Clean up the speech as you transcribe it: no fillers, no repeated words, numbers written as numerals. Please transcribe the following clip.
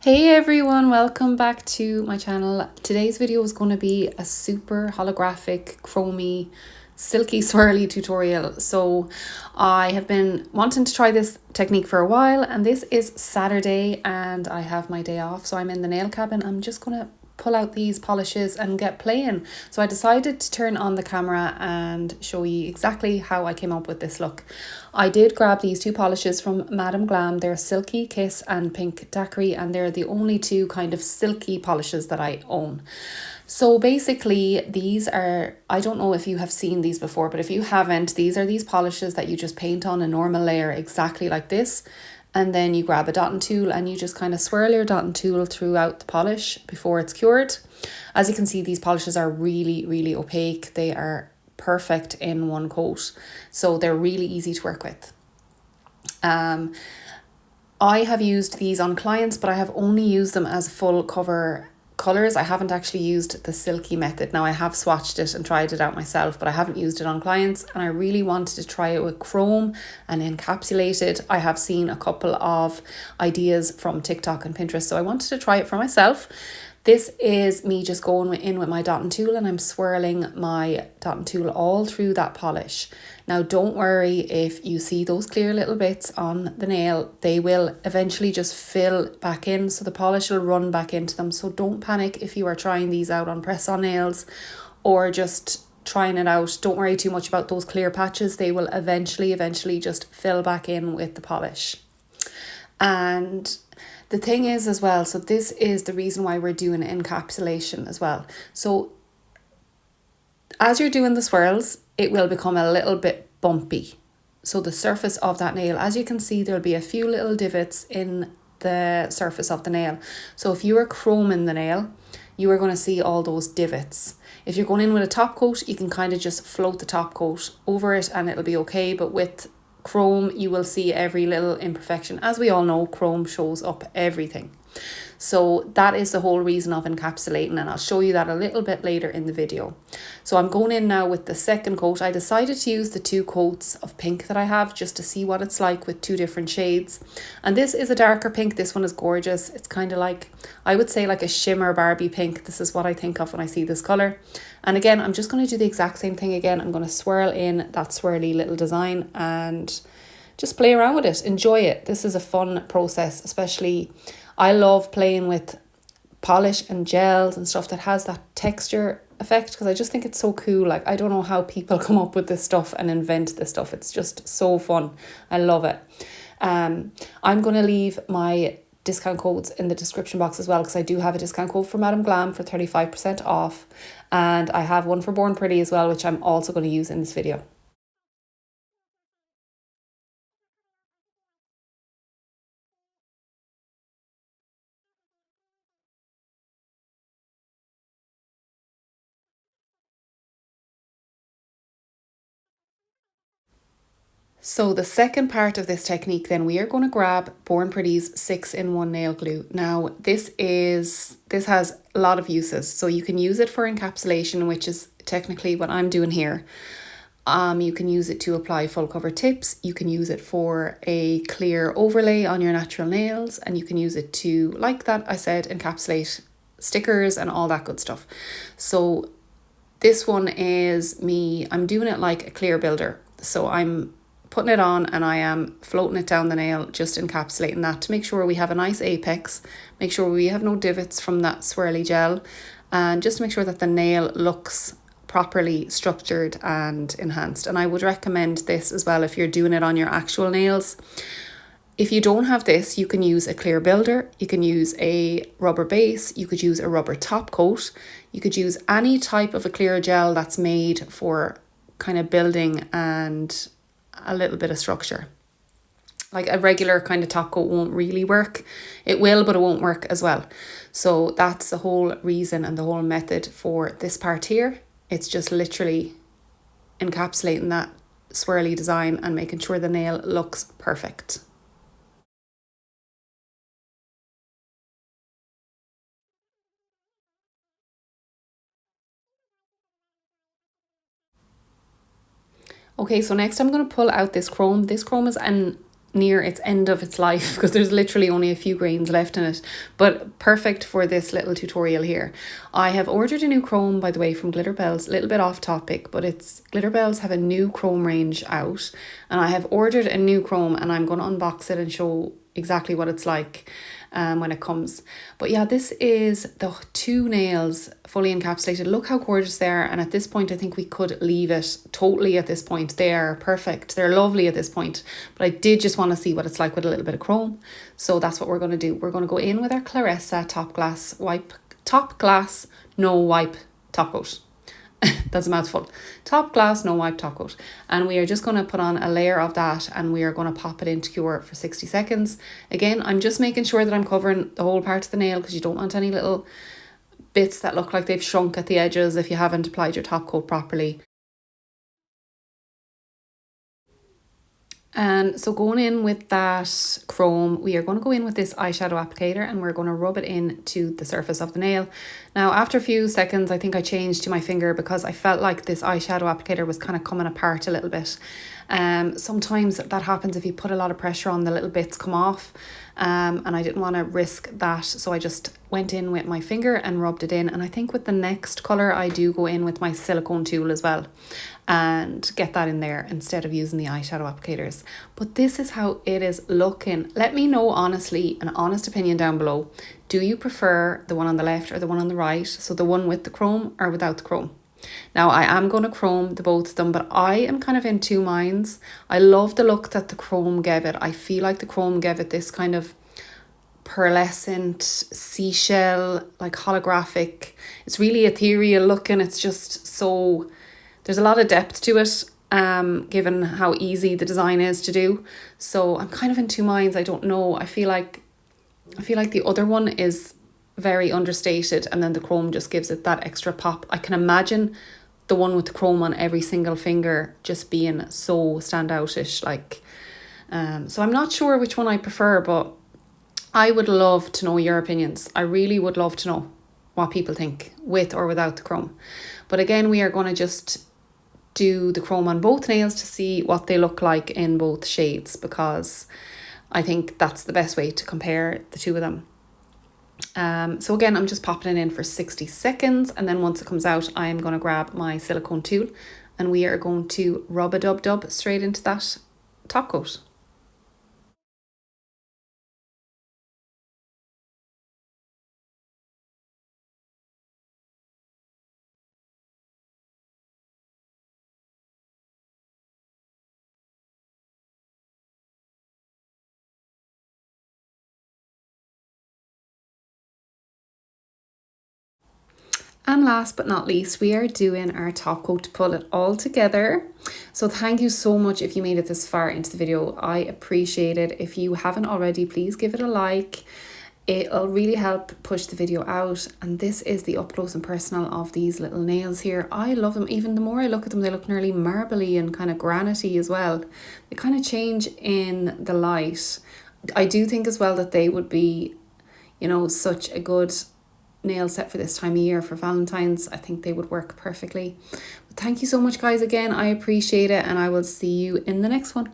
Hey everyone, welcome back to my channel. Today's video is going to be a super holographic, chromy, silky swirly tutorial. So I have been wanting to try this technique for a while, and this is Saturday and I have my day off. So I'm in the nail cabin. I'm just going to pull out these polishes and get playing. So I decided to turn on the camera and show you exactly how I came up with this look. I did grab these two polishes from Glam. They're Silky Kiss and Pink Daiquiri, and they're the only two kind of silky polishes that I own. So basically these are, I don't know if you have seen these before, but if you haven't, these are these polishes that you just paint on a normal layer exactly like this. And then you grab a dotting tool and you just kind of swirl your dotting tool throughout the polish before it's cured. As you can see, these polishes are really opaque. They are perfect in one coat, so they're really easy to work with. I have used these on clients, but I have only used them as full cover colours. I haven't actually used the silky method. Now I have swatched it and tried it out myself, but I haven't used it on clients, and I really wanted to try it with chrome and encapsulated. I have seen a couple of ideas from TikTok and Pinterest, so I wanted to try it for myself. This is me just going in with my dotting tool, and I'm swirling my dotting tool all through that polish. Now don't worry if you see those clear little bits on the nail, they will eventually just fill back in, so the polish will run back into them. So don't panic if you are trying these out on press-on nails or just trying it out. Don't worry too much about those clear patches. They will eventually just fill back in with the polish. And the thing is as well, so this is the reason why we're doing encapsulation as well. So as you're doing the swirls, it will become a little bit bumpy. So the surface of that nail, as you can see, there'll be a few little divots in the surface of the nail. So if you are chroming the nail, you are going to see all those divots. If you're going in with a top coat, you can kind of just float the top coat over it and it'll be okay. But with chrome, you will see every little imperfection. As we all know, chrome shows up everything. So that is the whole reason of encapsulating, and I'll show you that a little bit later in the video. So I'm going in now with the second coat. I decided to use the two coats of pink that I have just to see what it's like with two different shades. And this is a darker pink. This one is gorgeous. It's kind of like, I would say like a shimmer Barbie pink. This is what I think of when I see this colour. And again, I'm just going to do the exact same thing again. I'm going to swirl in that swirly little design and just play around with it. Enjoy it. This is a fun process, especially I love playing with polish and gels and stuff that has that texture effect, because I just think it's so cool. Like, I don't know how people come up with this stuff and invent this stuff. It's just so fun. I love it. I'm going to leave my discount codes in the description box as well, because I do have a discount code for Madam Glam for 35% off, and I have one for Born Pretty as well, which I'm also going to use in this video. So the second part of this technique, then we are going to grab Born Pretty's 6-in-1 nail glue. Now this has a lot of uses. So you can use it for encapsulation, which is technically what I'm doing here. You can use it to apply full cover tips. You can use it for a clear overlay on your natural nails, and you can use it to, like that I said, encapsulate stickers and all that good stuff. So this one is I'm doing it like a clear builder. So I'm putting it on and I am floating it down the nail, just encapsulating that to make sure we have a nice apex, make sure we have no divots from that swirly gel, and just to make sure that the nail looks properly structured and enhanced. And I would recommend this as well if you're doing it on your actual nails. If you don't have this, you can use a clear builder, you can use a rubber base, you could use a rubber top coat, you could use any type of a clear gel that's made for kind of building and a little bit of structure. Like a regular kind of top coat won't really work. It will, but it won't work as well. So that's the whole reason and the whole method for this part here. It's just literally encapsulating that swirly design and making sure the nail looks perfect. Okay, so next I'm going to pull out this chrome. This chrome is an near its end of its life because there's literally only a few grains left in it, but perfect for this little tutorial here. I have ordered a new chrome, by the way, from Glitterbells. A little bit off topic, but it's Glitterbells have a new chrome range out, and I have ordered a new chrome, and I'm going to unbox it and show exactly what it's like when it comes. But yeah, this is the 2 nails fully encapsulated. Look how gorgeous they are, and at this point I think we could leave it totally. At this point they are perfect, they're lovely at this point, but I did just want to see what it's like with a little bit of chrome, so that's what we're going to do. We're going to go in with our Clarissa top glass no wipe top coat. That's a mouthful. Top glass, no wipe top coat. And we are just going to put on a layer of that, and we are going to pop it into cure for 60 seconds. Again, I'm just making sure that I'm covering the whole part of the nail, because you don't want any little bits that look like they've shrunk at the edges if you haven't applied your top coat properly. And so going in with that chrome, we are going to go in with this eyeshadow applicator, and we're going to rub it into the surface of the nail. Now, after a few seconds, I think I changed to my finger because I felt like this eyeshadow applicator was kind of coming apart a little bit. Sometimes that happens if you put a lot of pressure on, the little bits come off. And I didn't want to risk that, so I just went in with my finger and rubbed it in. And I think with the next colour I do go in with my silicone tool as well and get that in there instead of using the eyeshadow applicators. But this is how it is looking. Let me know honestly, an honest opinion down below. Do you prefer the one on the left or the one on the right? So the one with the chrome or without the chrome? Now, I am going to chrome the both of them, but I am kind of in two minds. I love the look that the chrome gave it. I feel like the chrome gave it this kind of pearlescent seashell, like holographic. It's really ethereal looking. It's just so, there's a lot of depth to it, given how easy the design is to do. So I'm kind of in two minds. I don't know. I feel like the other one is very understated, and then the chrome just gives it that extra pop. I can imagine the one with the chrome on every single finger just being so standoutish, like so I'm not sure which one I prefer, but I would love to know your opinions. I really would love to know what people think with or without the chrome. But again, we are going to just do the chrome on both nails to see what they look like in both shades, because I think that's the best way to compare the two of them. So again, I'm just popping it in for 60 seconds, and then once it comes out, I am going to grab my silicone tool and we are going to rub a dub straight into that top coat. And last but not least, we are doing our top coat to pull it all together. So thank you so much if you made it this far into the video. I appreciate it. If you haven't already, please give it a like. It'll really help push the video out. And this is the up close and personal of these little nails here. I love them. Even the more I look at them, they look nearly marbly and kind of granity as well. They kind of change in the light. I do think as well that they would be, you know, such a good nail set for this time of year for Valentine's. I think they would work perfectly. But thank you so much, guys. Again, I appreciate it, and I will see you in the next one.